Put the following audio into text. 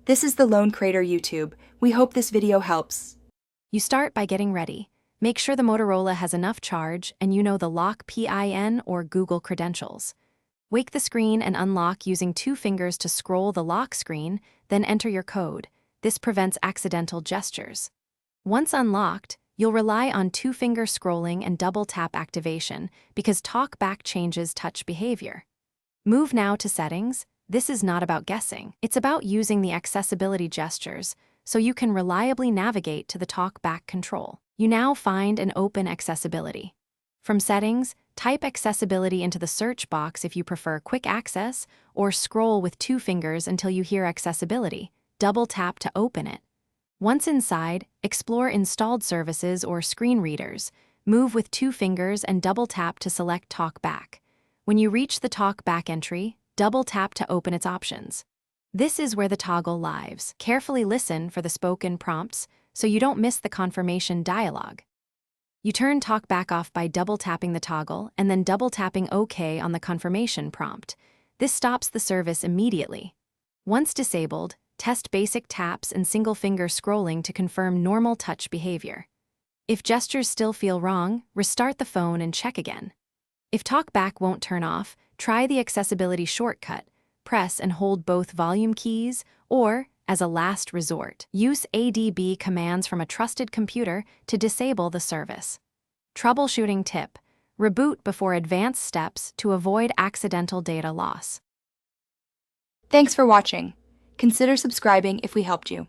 This is the Lone Crater YouTube. We hope this video helps. You start by getting ready. Make sure the Motorola has enough charge and you know the lock PIN or Google credentials. Wake the screen and unlock using 2 fingers to scroll the lock screen, then enter your code. This prevents accidental gestures. Once unlocked, you'll rely on 2-finger scrolling and double-tap activation because Talkback changes touch behavior. Move now to Settings. This is not about guessing. It's about using the accessibility gestures so you can reliably navigate to the Talkback control. You now find and open Accessibility. From Settings, type Accessibility into the search box if you prefer quick access, or scroll with 2 fingers until you hear Accessibility. Double tap to open it. Once inside, explore Installed Services or Screen Readers. Move with 2 fingers and double tap to select Talkback. When you reach the Talkback entry, double tap to open its options. This is where the toggle lives. Carefully listen for the spoken prompts so you don't miss the confirmation dialog. You turn Talkback off by double-tapping the toggle and then double-tapping OK on the confirmation prompt. This stops the service immediately. Once disabled, test basic taps and single-finger scrolling to confirm normal touch behavior. If gestures still feel wrong, restart the phone and check again. If Talkback won't turn off, try the accessibility shortcut. Press and hold both volume keys, or, as a last resort, use ADB commands from a trusted computer to disable the service. Troubleshooting tip: reboot before advanced steps to avoid accidental data loss. Thanks for watching. Consider subscribing if we helped you.